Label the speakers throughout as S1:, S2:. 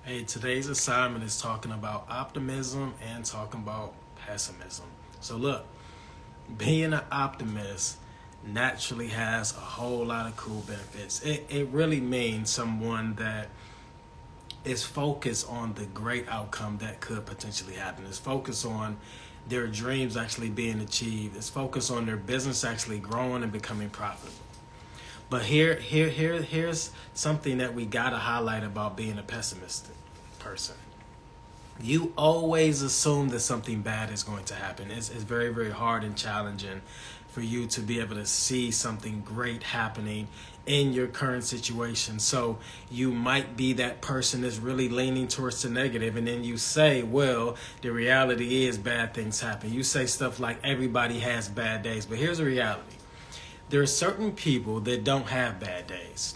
S1: Hey, today's assignment is talking about optimism and talking about pessimism. So, look, being an optimist naturally has a whole lot of cool benefits. It really means someone that is focused on the great outcome that could potentially happen, is focused on their dreams actually being achieved, is focused on their business actually growing and becoming profitable. But here's something that we gotta highlight about being a pessimistic person. You always assume that something bad is going to happen. It's very, very hard and challenging for you to be able to see something great happening in your current situation. So you might be that person that's really leaning towards the negative, and then you say, well, the reality is bad things happen. You say stuff like everybody has bad days, but here's the reality. There are certain people that don't have bad days.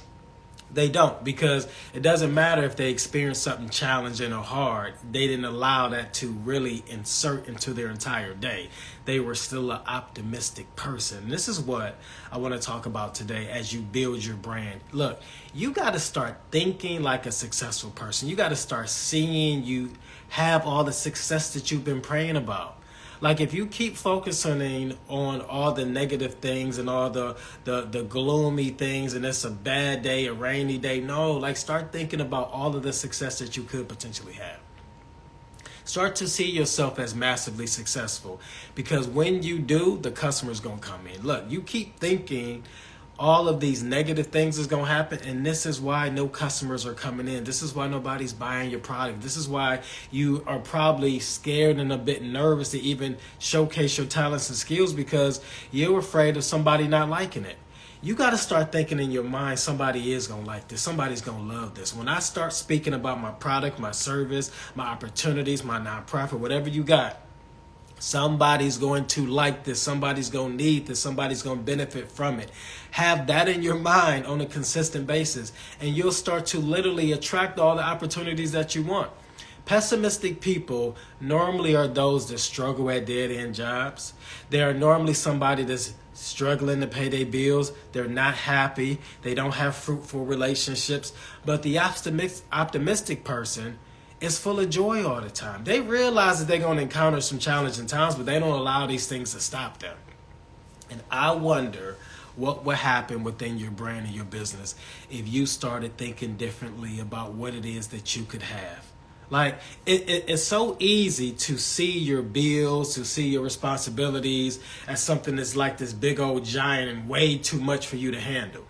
S1: They don't, because it doesn't matter if they experience something challenging or hard. They didn't allow that to really insert into their entire day. They were still an optimistic person. This is what I want to talk about today as you build your brand. Look, you got to start thinking like a successful person. You got to start seeing you have all the success that you've been praying about. Like, if you keep focusing on all the negative things and all the gloomy things, and it's a bad day, a rainy day, no, like, start thinking about all of the success that you could potentially have. Start to see yourself as massively successful, because when you do, the customer's going to come in. Look, you keep thinking all of these negative things is going to happen, and this is why no customers are coming in. This is why nobody's buying your product. This is why you are probably scared and a bit nervous to even showcase your talents and skills, because you're afraid of somebody not liking it. You got to start thinking in your mind, somebody is going to like this. Somebody's going to love this. When I start speaking about my product, my service, my opportunities, my nonprofit, whatever you got, somebody's going to like this. Somebody's going to need this. Somebody's going to benefit from it. Have that in your mind on a consistent basis, and you'll start to literally attract all the opportunities that you want. Pessimistic people normally are those that struggle at dead-end jobs. They are normally somebody that's struggling to pay their bills. They're not happy. They don't have fruitful relationships. But the optimistic person is full of joy all the time. They realize that they're going to encounter some challenging times, but they don't allow these things to stop them. And I wonder what would happen within your brand and your business if you started thinking differently about what it is that you could have. Like, it's so easy to see your bills, to see your responsibilities as something that's like this big old giant and way too much for you to handle.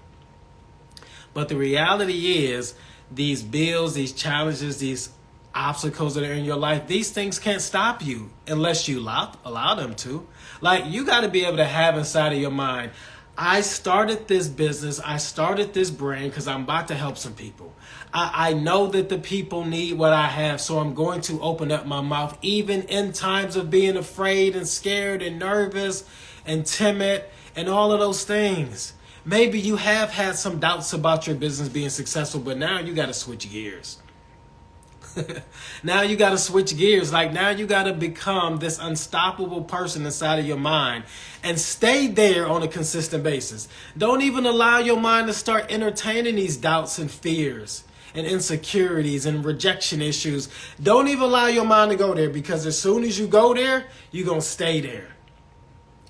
S1: But the reality is, these bills, these challenges, these obstacles that are in your life, these things can't stop you unless you allow them to. Like, you got to be able to have inside of your mind, I started this business, I started this brand because I'm about to help some people. I know that the people need what I have, so I'm going to open up my mouth even in times of being afraid and scared and nervous and timid and all of those things. Maybe you have had some doubts about your business being successful, but now you got to switch gears. Now you got to switch gears. Like, now you got to become this unstoppable person inside of your mind and stay there on a consistent basis. Don't even allow your mind to start entertaining these doubts and fears and insecurities and rejection issues. Don't even allow your mind to go there, because as soon as you go there, you're going to stay there.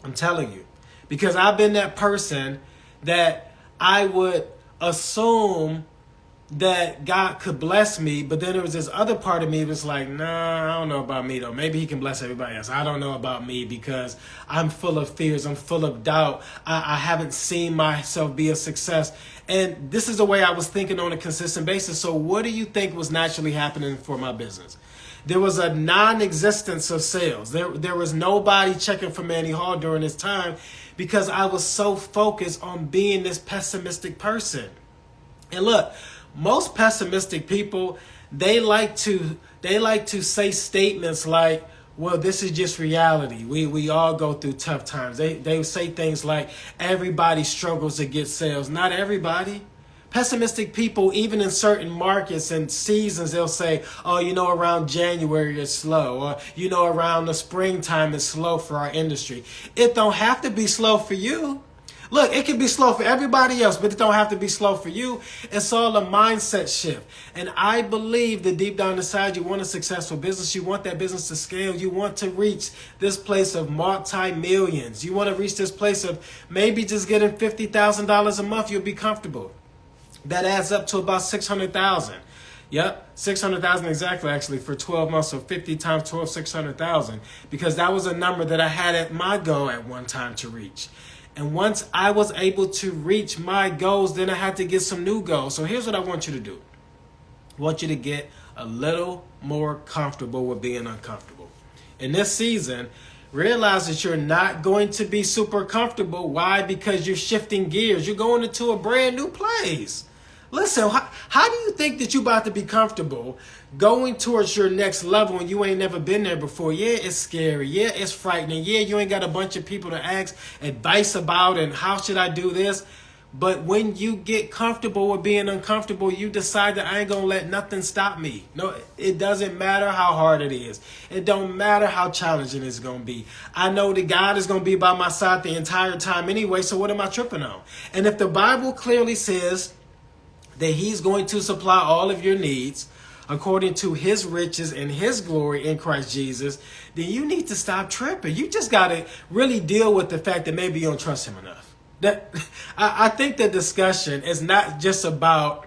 S1: I'm telling you, because I've been that person that I would assume that God could bless me, but then there was this other part of me that was like, nah, I don't know about me though. Maybe he can bless everybody else. I don't know about me, because I'm full of fears. I'm full of doubt. I haven't seen myself be a success. And this is the way I was thinking on a consistent basis. So what do you think was naturally happening for my business? There was a non-existence of sales. There was nobody checking for Manny Hall during this time, because I was so focused on being this pessimistic person. And look, most pessimistic people, they like to say statements like, well, this is just reality. We all go through tough times. They say things like, everybody struggles to get sales. Not everybody. Pessimistic people, even in certain markets and seasons, they'll say, oh, around January it's slow, or, around the springtime it's slow for our industry. It don't have to be slow for you. Look, it can be slow for everybody else, but it don't have to be slow for you. It's all a mindset shift. And I believe that deep down inside, you want a successful business. You want that business to scale. You want to reach this place of multi-millions. You want to reach this place of maybe just getting $50,000 a month. You'll be comfortable. That adds up to about $600,000. Yep, 600,000 exactly, actually, for 12 months. So 50 times 12, 600,000. Because that was a number that I had at my goal at one time to reach. And once I was able to reach my goals, then I had to get some new goals. So here's what I want you to do. I want you to get a little more comfortable with being uncomfortable. In this season, realize that you're not going to be super comfortable. Why? Because you're shifting gears. You're going into a brand new place. Listen, how do you think that you're about to be comfortable going towards your next level when you ain't never been there before? Yeah, it's scary. Yeah, it's frightening. Yeah, you ain't got a bunch of people to ask advice about and how should I do this? But when you get comfortable with being uncomfortable, you decide that I ain't going to let nothing stop me. No, it doesn't matter how hard it is. It don't matter how challenging it's going to be. I know that God is going to be by my side the entire time anyway, so what am I tripping on? And if the Bible clearly says that he's going to supply all of your needs according to his riches and his glory in Christ Jesus, then you need to stop tripping. You just got to really deal with the fact that maybe you don't trust him enough. I think the discussion is not just about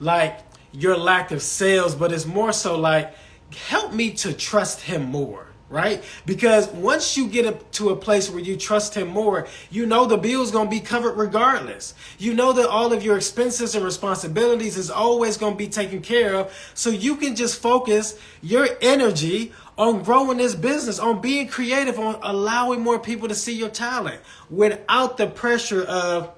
S1: like your lack of sales, but it's more so like, help me to trust him more. Right? Because once you get up to a place where you trust him more, you know the bill's going to be covered regardless. You know that all of your expenses and responsibilities is always going to be taken care of. So you can just focus your energy on growing this business, on being creative, on allowing more people to see your talent without the pressure of,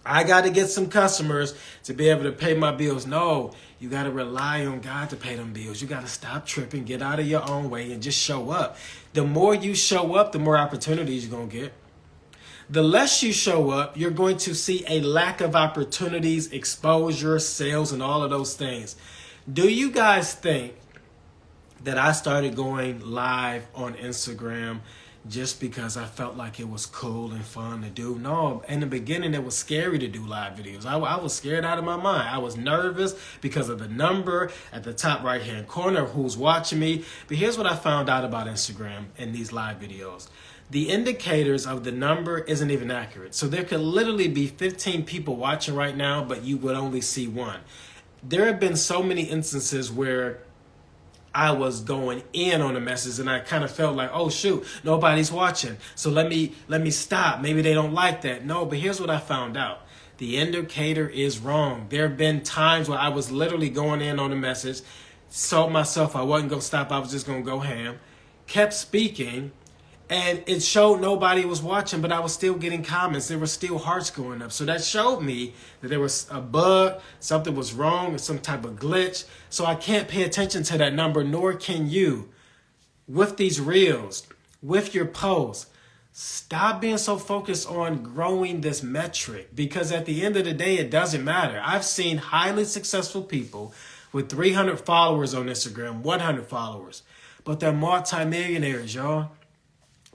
S1: I got to get some customers to be able to pay my bills. No, you got to rely on God to pay them bills. You got to stop tripping, get out of your own way, and just show up. The more you show up, the more opportunities you're going to get. The less you show up, you're going to see a lack of opportunities, exposure, sales, and all of those things. Do you guys think that I started going live on Instagram just because I felt like it was cool and fun to do? No, in the beginning, it was scary to do live videos. I was scared out of my mind. I was nervous because of the number at the top right-hand corner of who's watching me. But here's what I found out about Instagram and these live videos. The indicators of the number isn't even accurate. So there could literally be 15 people watching right now, but you would only see one. There have been so many instances where I was going in on a message and I kind of felt like, oh shoot, nobody's watching. So let me stop. Maybe they don't like that. No, but here's what I found out. The indicator is wrong. There have been times where I was literally going in on a message, told myself I wasn't going to stop. I was just going to go ham, kept speaking, and it showed nobody was watching, but I was still getting comments. There were still hearts going up. So that showed me that there was a bug, something was wrong, or some type of glitch. So I can't pay attention to that number, nor can you. With these reels, with your posts, stop being so focused on growing this metric, because at the end of the day, it doesn't matter. I've seen highly successful people with 300 followers on Instagram, 100 followers, but they're multimillionaires, y'all.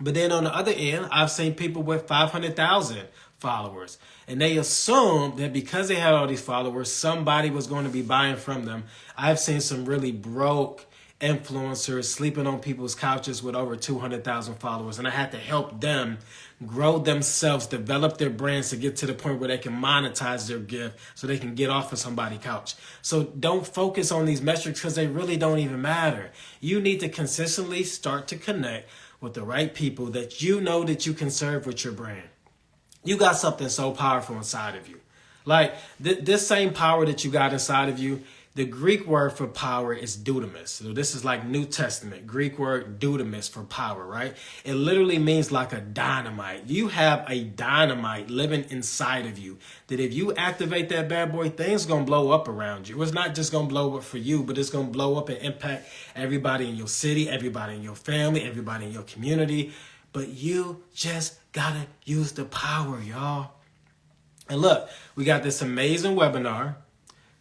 S1: But then on the other end, I've seen people with 500,000 followers. And they assume that because they had all these followers, somebody was going to be buying from them. I've seen some really broke influencers sleeping on people's couches with over 200,000 followers. And I had to help them grow themselves, develop their brands to get to the point where they can monetize their gift so they can get off of somebody's couch. So don't focus on these metrics because they really don't even matter. You need to consistently start to connect with the right people that you know that you can serve with your brand. You got something so powerful inside of you. Like this same power that you got inside of you, the Greek word for power is dunamis. So this is like New Testament, Greek word dunamis for power, right? It literally means like a dynamite. You have a dynamite living inside of you that if you activate that bad boy, things going to blow up around you. It's not just going to blow up for you, but it's going to blow up and impact everybody in your city, everybody in your family, everybody in your community. But you just got to use the power, y'all. And look, we got this amazing webinar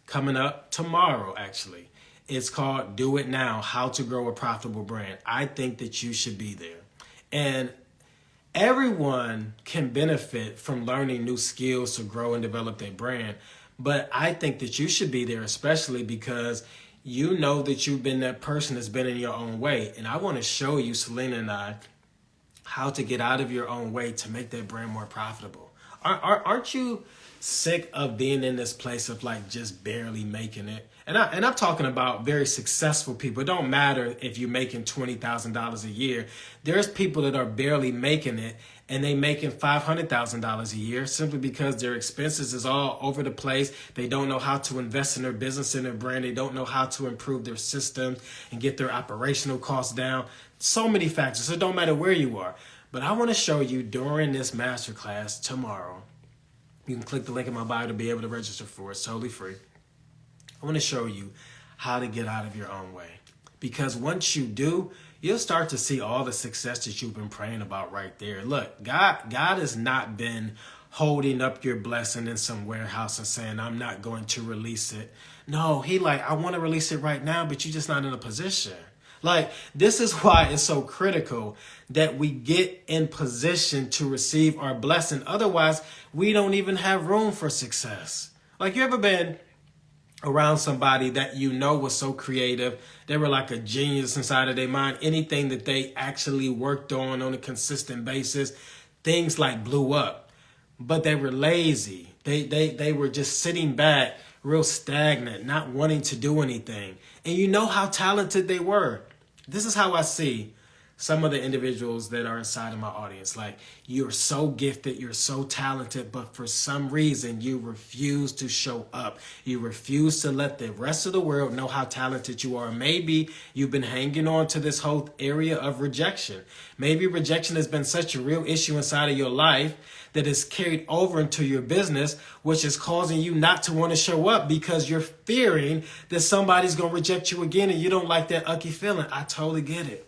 S1: coming up tomorrow, actually. It's called Do It Now, How to Grow a Profitable Brand. I think that you should be there. And Everyone can benefit from learning new skills to grow and develop their brand. But I think that you should be there, especially because you know that you've been that person that's been in your own way. And I want to show you, Selena and I, how to get out of your own way to make that brand more profitable. Aren't you sick of being in this place of like just barely making it? And I'm talking about very successful people. It don't matter if you're making $20,000 a year. There's people that are barely making it and they making $500,000 a year simply because their expenses is all over the place. They don't know how to invest in their business and their brand. They don't know how to improve their systems and get their operational costs down. So many factors. So it don't matter where you are. But I want to show you during this masterclass tomorrow. You can click the link in my bio to be able to register for it. It's totally free. I want to show you how to get out of your own way. Because once you do, you'll start to see all the success that you've been praying about right there. Look, God has not been holding up your blessing in some warehouse and saying, I'm not going to release it. No, he like, I want to release it right now, but you're just not in a position. Like, this is why it's so critical that we get in position to receive our blessing. Otherwise, we don't even have room for success. Like, you ever been around somebody that you know was so creative? They were like a genius inside of their mind. Anything that they actually worked on a consistent basis, things like blew up. But they were lazy. They were just sitting back, real stagnant, not wanting to do anything. And you know how talented they were. This is how I see some of the individuals that are inside of my audience. Like, you're so gifted, you're so talented, but for some reason you refuse to show up. You refuse to let the rest of the world know how talented you are. Maybe you've been hanging on to this whole area of rejection. Maybe rejection has been such a real issue inside of your life that is carried over into your business, which is causing you not to want to show up because you're fearing that somebody's going to reject you again and you don't like that ucky feeling. I totally get it.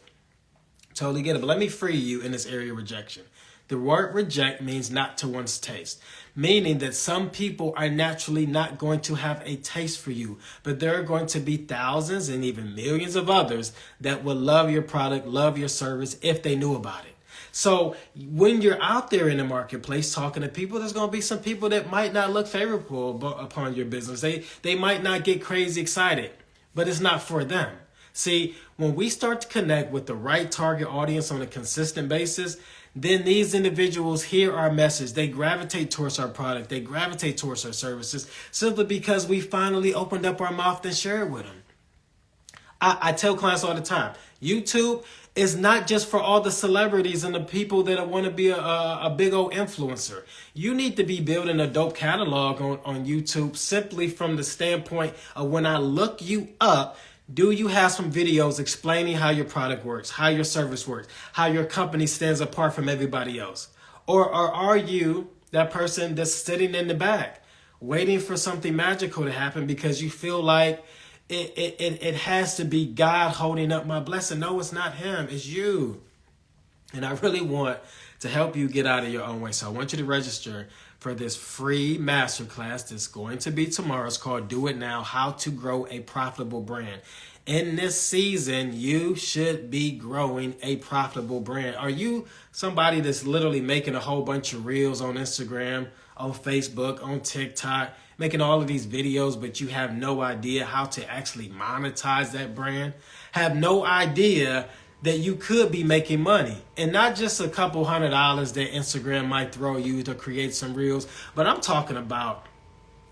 S1: Totally get it. But let me free you in this area of rejection. The word reject means not to one's taste, meaning that some people are naturally not going to have a taste for you, but there are going to be thousands and even millions of others that will love your product, love your service if they knew about it. So when you're out there in the marketplace talking to people, there's going to be some people that might not look favorable upon your business. They might not get crazy excited, but it's not for them. See, when we start to connect with the right target audience on a consistent basis, then these individuals hear our message. They gravitate towards our product. They gravitate towards our services simply because we finally opened up our mouth and shared with them. I tell clients all the time, YouTube is not just for all the celebrities and the people that want to be a big old influencer. You need to be building a dope catalog on YouTube simply from the standpoint of when I look you up, do you have some videos explaining how your product works, how your service works, how your company stands apart from everybody else? Or are you that person that's sitting in the back waiting for something magical to happen because you feel like it has to be God holding up my blessing? No, it's not him. It's you. And I really want to help you get out of your own way. So I want you to register for this free masterclass that's going to be tomorrow. It's called Do It Now, How to Grow a Profitable Brand. In this season, you should be growing a profitable brand. Are you somebody that's literally making a whole bunch of reels on Instagram, on Facebook, on TikTok, making all of these videos, but you have no idea how to actually monetize that brand? Have no idea that you could be making money, and not just a couple $100 that Instagram might throw you to create some reels, but I'm talking about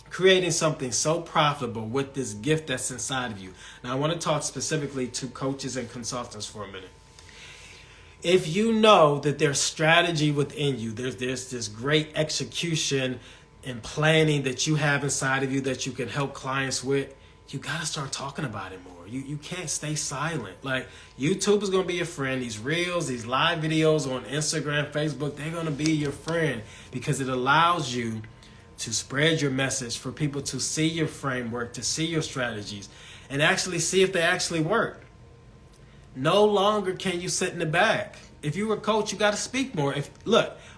S1: creating something so profitable with this gift that's inside of you. Now, I want to talk specifically to coaches and consultants for a minute. If you know that there's strategy within you, there's this great execution and planning that you have inside of you that you can help clients with, you got to start talking about it more. You can't stay silent. Like, YouTube is going to be your friend. These reels, these live videos on Instagram, Facebook, they're going to be your friend because it allows you to spread your message for people to see your framework, to see your strategies, and actually see if they actually work. No longer can you sit in the back. If you're a coach, you got to speak more.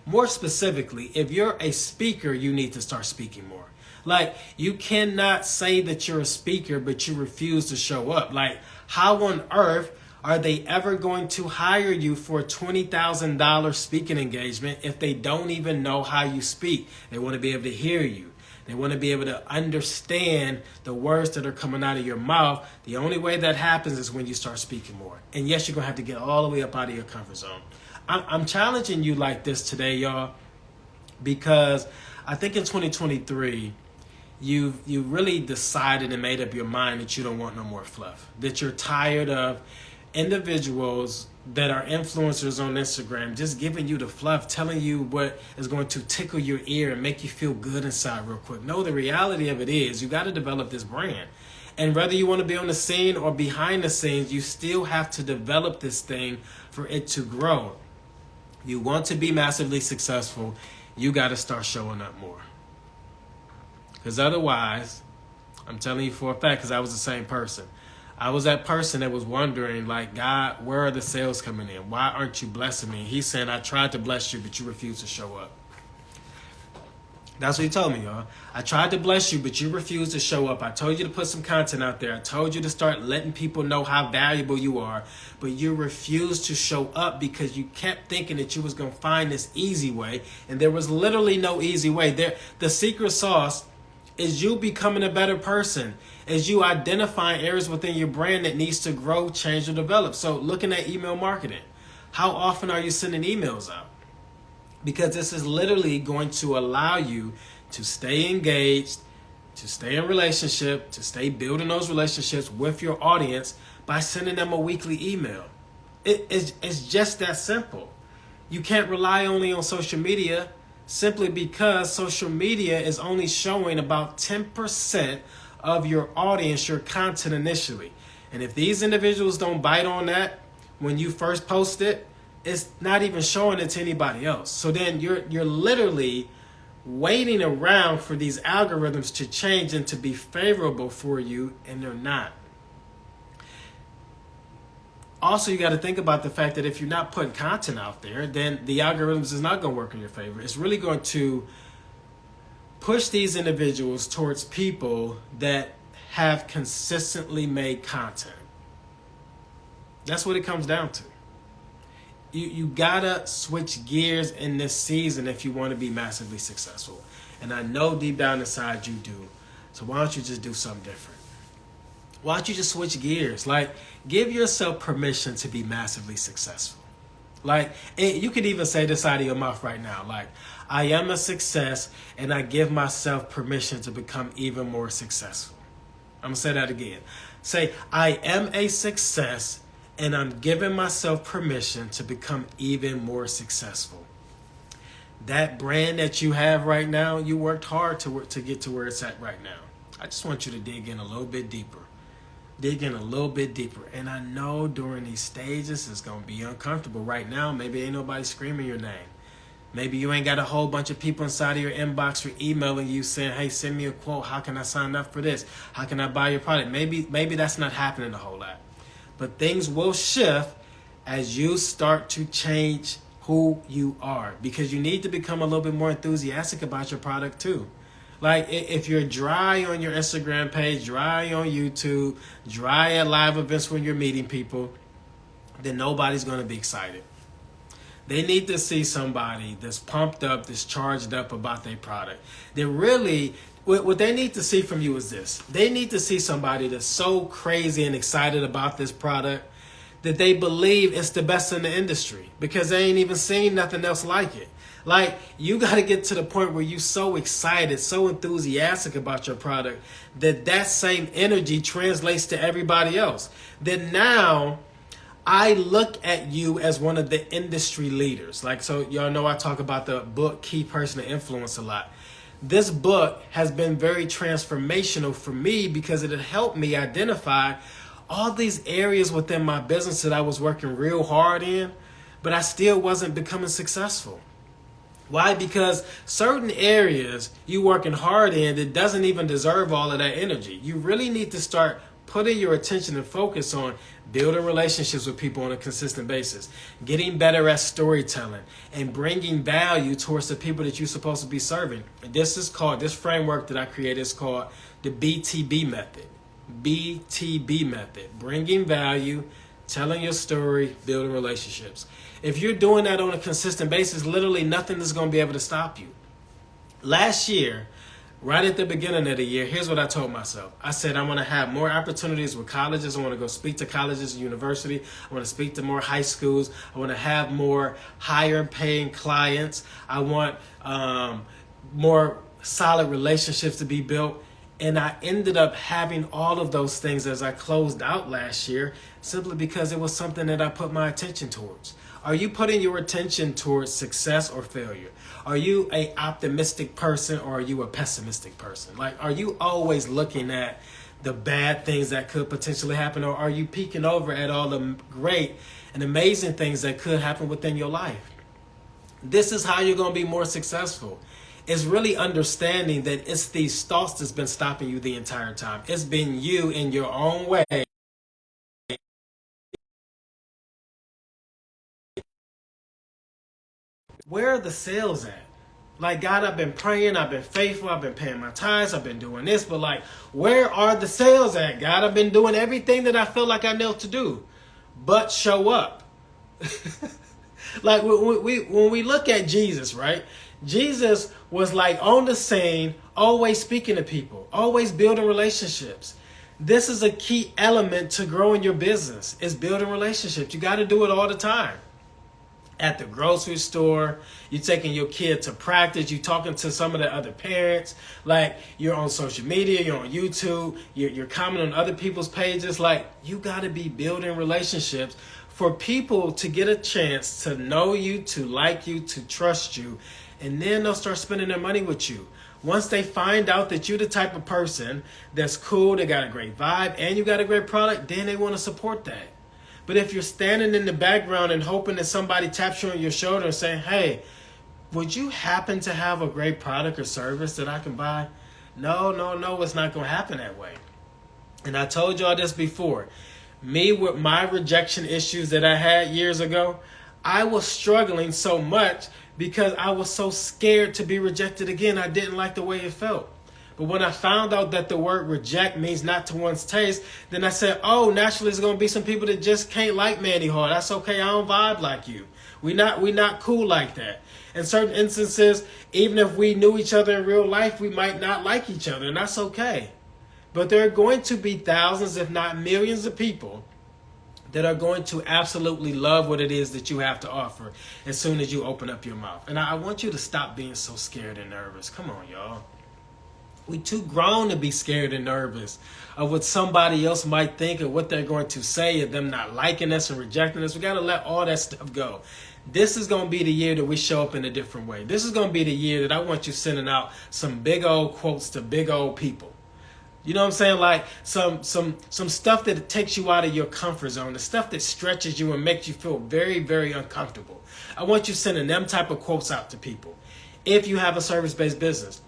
S1: More specifically, if you're a speaker, you need to start speaking more. Like, you cannot say that you're a speaker, but you refuse to show up. Like, how on earth Are they ever going to hire you for a $20,000 speaking engagement if they don't even know how you speak? They want to be able to hear you. They want to be able to understand the words that are coming out of your mouth. The only way that happens is when you start speaking more. And yes, you're going to have to get all the way up out of your comfort zone. I'm challenging you like this today, y'all, because I think in 2023, you really decided and made up your mind that you don't want no more fluff, that you're tired of individuals that are influencers on Instagram just giving you the fluff, telling you what is going to tickle your ear and make you feel good inside real quick. No, the reality of it is you got to develop this brand. And whether you want to be on the scene or behind the scenes, you still have to develop this thing for it to grow. You want to be massively successful, you got to start showing up more. Because otherwise, I'm telling you for a fact, because I was the same person. I was that person that was wondering, like, God, where are the sales coming in? Why aren't you blessing me? He's saying, I tried to bless you, but you refused to show up. That's what he told me, y'all. I tried to bless you, but you refused to show up. I told you to put some content out there. I told you to start letting people know how valuable you are, but you refused to show up because you kept thinking that you was going to find this easy way, and there was literally no easy way. The secret sauce is you becoming a better person, is you identifying areas within your brand that needs to grow, change, or develop. So looking at email marketing, how often are you sending emails out? Because this is literally going to allow you to stay engaged, to stay in relationship, to stay building those relationships with your audience by sending them a weekly email. It's just that simple. You can't rely only on social media simply because social media is only showing about 10% of your audience, your content initially. And if these individuals don't bite on that when you first post it, it's not even showing it to anybody else. So then you're literally waiting around for these algorithms to change and to be favorable for you, and they're not. Also, you got to think about the fact that if you're not putting content out there, then the algorithms is not going to work in your favor. It's really going to push these individuals towards people that have consistently made content. That's what it comes down to. You gotta switch gears in this season if you want to be massively successful. And I know deep down inside you do. So why don't you just do something different? Why don't you just switch gears? Like, give yourself permission to be massively successful. Like, you could even say this out of your mouth right now. Like, I am a success and I give myself permission to become even more successful. I'm gonna say that again. Say, I am a success and I'm giving myself permission to become even more successful. That brand that you have right now, you worked hard to get to where it's at right now. I just want you to dig in a little bit deeper. Dig in a little bit deeper. And I know during these stages, it's going to be uncomfortable. Right now, maybe ain't nobody screaming your name. Maybe you ain't got a whole bunch of people inside of your inbox or emailing you saying, hey, send me a quote. How can I sign up for this? How can I buy your product? Maybe that's not happening a whole lot. But things will shift as you start to change who you are, because you need to become a little bit more enthusiastic about your product too. Like, if you're dry on your Instagram page, dry on YouTube, dry at live events when you're meeting people, then nobody's going to be excited. They need to see somebody that's pumped up, that's charged up about their product. They really, what they need to see from you is this. They need to see somebody that's so crazy and excited about this product that they believe it's the best in the industry, because they ain't even seen nothing else like it. Like, you got to get to the point where you're so excited, so enthusiastic about your product that same energy translates to everybody else. Then now I look at you as one of the industry leaders. Like, so y'all know I talk about the book Key Person to Influence a lot. This book has been very transformational for me because it had helped me identify all these areas within my business that I was working real hard in, but I still wasn't becoming successful. Why? Because certain areas you working hard in that doesn't even deserve all of that energy. You really need to start putting your attention and focus on building relationships with people on a consistent basis, getting better at storytelling, and bringing value towards the people that you're supposed to be serving. And this framework that I created is called the BTB method. BTB method, bringing value telling your story, building relationships. If you're doing that on a consistent basis, literally nothing is going to be able to stop you. Last year, right at the beginning of the year, here's what I told myself. I said I want to have more opportunities with colleges. I want to go speak to colleges and university. I want to speak to more high schools. I want to have more higher paying clients. I want more solid relationships to be built. And I ended up having all of those things as I closed out last year, simply because it was something that I put my attention towards. Are you putting your attention towards success or failure? Are you an optimistic person or are you a pessimistic person? Like, are you always looking at the bad things that could potentially happen, or are you peeking over at all the great and amazing things that could happen within your life? This is how you're going to be more successful. It's really understanding that it's these thoughts that's been stopping you the entire time. It's been you in your own way. Where are the sales at? Like, God, I've been praying, I've been faithful, I've been paying my tithes, I've been doing this, but like, where are the sales at? God, I've been doing everything that I feel like I know to do, but show up. Like, when we look at Jesus, right? Jesus was like on the scene, always speaking to people, always building relationships. This is a key element to growing your business, is building relationships. You got to do it all the time. At the grocery store, you're taking your kid to practice, you're talking to some of the other parents, like you're on social media, you're on YouTube, you're commenting on other people's pages. Like, you got to be building relationships for people to get a chance to know you, to like you, to trust you, and then they'll start spending their money with you. Once they find out that you're the type of person that's cool, they got a great vibe, and you got a great product, then they want to support that. But if you're standing in the background and hoping that somebody taps you on your shoulder and saying, hey, would you happen to have a great product or service that I can buy? No, it's not going to happen that way. And I told y'all this before. Me, with my rejection issues that I had years ago, I was struggling so much because I was so scared to be rejected again. I didn't like the way it felt. But when I found out that the word reject means not to one's taste, then I said, oh, naturally there's going to be some people that just can't like me anymore. That's okay. I don't vibe like you. We not cool like that. In certain instances, even if we knew each other in real life, we might not like each other, and that's okay. But there are going to be thousands, if not millions of people that are going to absolutely love what it is that you have to offer as soon as you open up your mouth. And I want you to stop being so scared and nervous. Come on, y'all. We too grown to be scared and nervous of what somebody else might think or what they're going to say, of them not liking us and rejecting us. We got to let all that stuff go. This is going to be the year that we show up in a different way. This is going to be the year that I want you sending out some big old quotes to big old people. You know what I'm saying? Like some stuff that takes you out of your comfort zone, the stuff that stretches you and makes you feel very, very uncomfortable. I want you sending them type of quotes out to people. If you have a service-based business,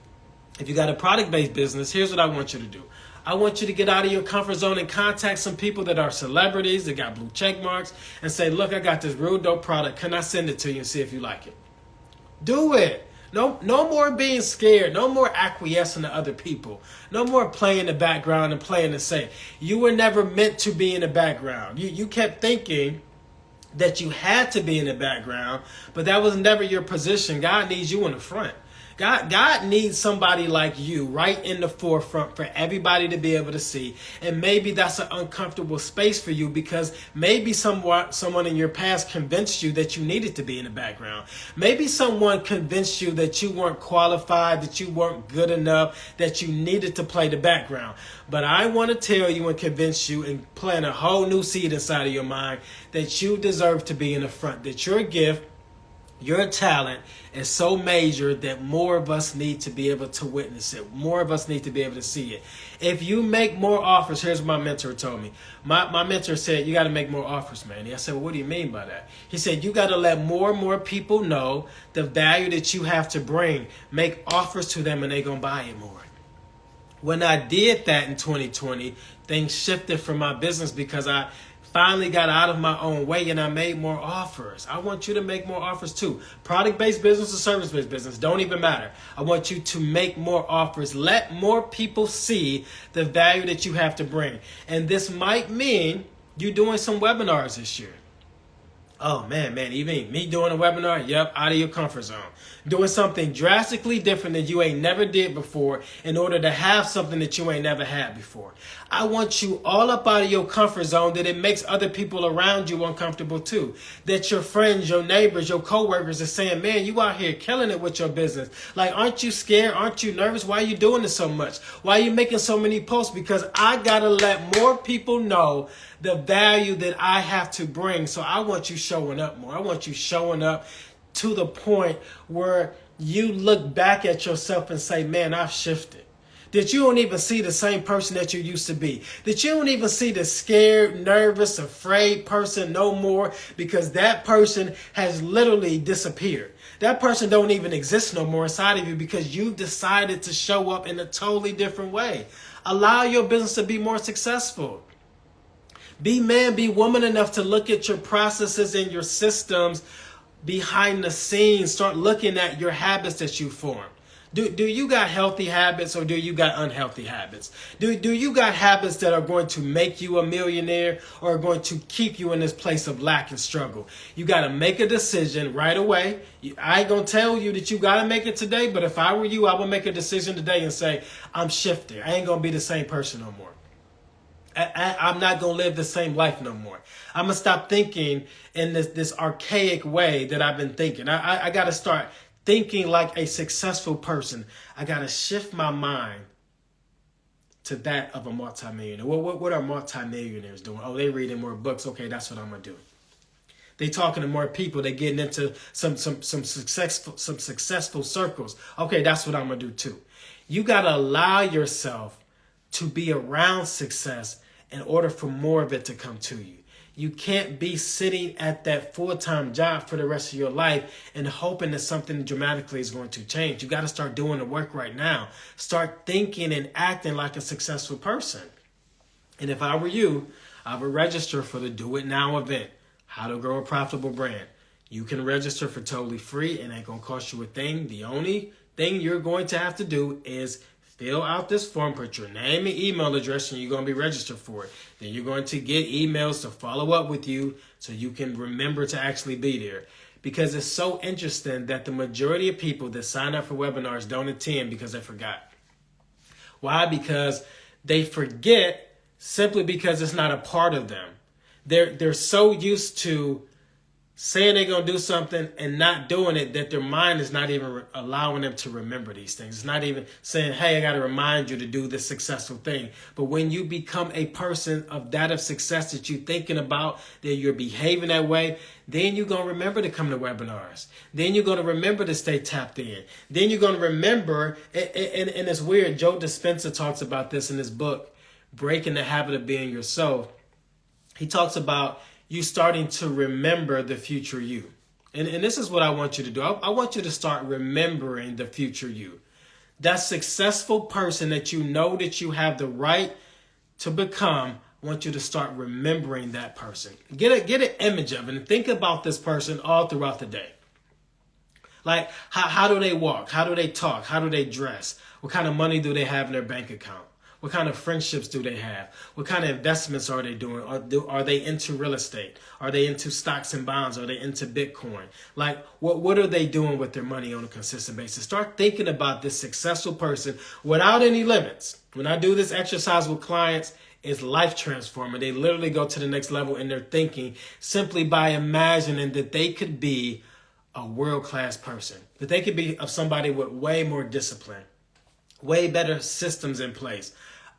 S1: if you got a product-based business, here's what I want you to do. I want you to get out of your comfort zone and contact some people that are celebrities, that got blue check marks, and say, look, I got this real dope product. Can I send it to you and see if you like it? Do it. No more being scared. No more acquiescing to other people. No more playing in the background and playing the safe. You were never meant to be in the background. You kept thinking that you had to be in the background, but that was never your position. God needs you in the front. God needs somebody like you right in the forefront for everybody to be able to see. And maybe that's an uncomfortable space for you because maybe someone in your past convinced you that you needed to be in the background. Maybe someone convinced you that you weren't qualified, that you weren't good enough, that you needed to play the background. But I want to tell you and convince you and plant a whole new seed inside of your mind that you deserve to be in the front, that your gift, your talent is so major that more of us need to be able to witness it. More of us need to be able to see it. If you make more offers, here's what my mentor told me. My mentor said, you got to make more offers, man. I said, well, what do you mean by that? He said, you got to let more and more people know the value that you have to bring. Make offers to them and they're going to buy it more. When I did that in 2020, things shifted for my business because I finally got out of my own way and I made more offers. I want you to make more offers too. Product-based business or service-based business, don't even matter. I want you to make more offers. Let more people see the value that you have to bring. And this might mean You doing some webinars this year. Oh man, even me doing a webinar, yep, out of your comfort zone. Doing something drastically different that you ain't never did before in order to have something that you ain't never had before. I want you all up out of your comfort zone that it makes other people around you uncomfortable too. That your friends, your neighbors, your coworkers are saying, man, you out here killing it with your business. Like, aren't you scared? Aren't you nervous? Why are you doing this so much? Why are you making so many posts? Because I gotta let more people know the value that I have to bring. So I want you showing up more. I want you showing up to the point where you look back at yourself and say, man, I've shifted. That you don't even see the same person that you used to be. That you don't even see the scared, nervous, afraid person no more, because that person has literally disappeared. That person don't even exist no more inside of you because you've decided to show up in a totally different way. Allow your business to be more successful. Be man, be woman enough to look at your processes and your systems behind the scenes. Start looking at your habits that you form. Do you got healthy habits or do you got unhealthy habits? Do you got habits that are going to make you a millionaire or are going to keep you in this place of lack and struggle? You got to make a decision right away. I ain't going to tell you that you got to make it today, but if I were you, I would make a decision today and say, I'm shifting. I ain't going to be the same person no more. I'm not going to live the same life no more. I'm going to stop thinking in this archaic way that I've been thinking. I got to start thinking like a successful person. I got to shift my mind to that of a multimillionaire. What are multimillionaires doing? Oh, they reading more books. Okay, that's what I'm going to do. They talking to more people. They getting into some successful circles. Okay, that's what I'm going to do too. You got to allow yourself to be around success in order for more of it to come to you. You can't be sitting at that full-time job for the rest of your life and hoping that something dramatically is going to change. You got to start doing the work right now. Start thinking and acting like a successful person. And if I were you, I would register for the Do It Now event, How to Grow a Profitable Brand. You can register for totally free and it ain't going to cost you a thing. The only thing you're going to have to do is fill out this form, put your name and email address, and you're going to be registered for it. Then you're going to get emails to follow up with you so you can remember to actually be there. Because it's so interesting that the majority of people that sign up for webinars don't attend because they forgot. Why? Because they forget simply because it's not a part of them. They're so used to saying they're going to do something and not doing it that their mind is not even allowing them to remember these things. It's not even saying, hey, I got to remind you to do this successful thing. But when you become a person of success that you're thinking about, that you're behaving that way, then you're going to remember to come to webinars. Then you're going to remember to stay tapped in. Then you're going to remember, and it's weird, Joe Dispenza talks about this in his book, Breaking the Habit of Being Yourself. He talks about you starting to remember the future you. And this is what I want you to do. I want you to start remembering the future you. That successful person that you know that you have the right to become, I want you to start remembering that person. Get an image of it and think about this person all throughout the day. Like, how do they walk? How do they talk? How do they dress? What kind of money do they have in their bank account? What kind of friendships do they have? What kind of investments are they doing? Are they into real estate? Are they into stocks and bonds? Are they into Bitcoin? Like, what are they doing with their money on a consistent basis? Start thinking about this successful person without any limits. When I do this exercise with clients, it's life transforming. They literally go to the next level in their thinking simply by imagining that they could be a world-class person, that they could be of somebody with way more discipline, way better systems in place.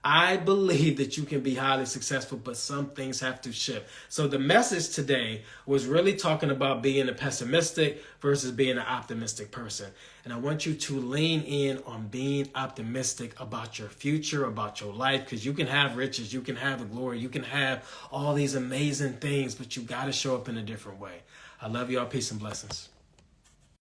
S1: I believe that you can be highly successful, but some things have to shift. So the message today was really talking about being a pessimistic versus being an optimistic person. And I want you to lean in on being optimistic about your future, about your life, because you can have riches, you can have the glory, you can have all these amazing things, but you got to show up in a different way. I love y'all. Peace and blessings.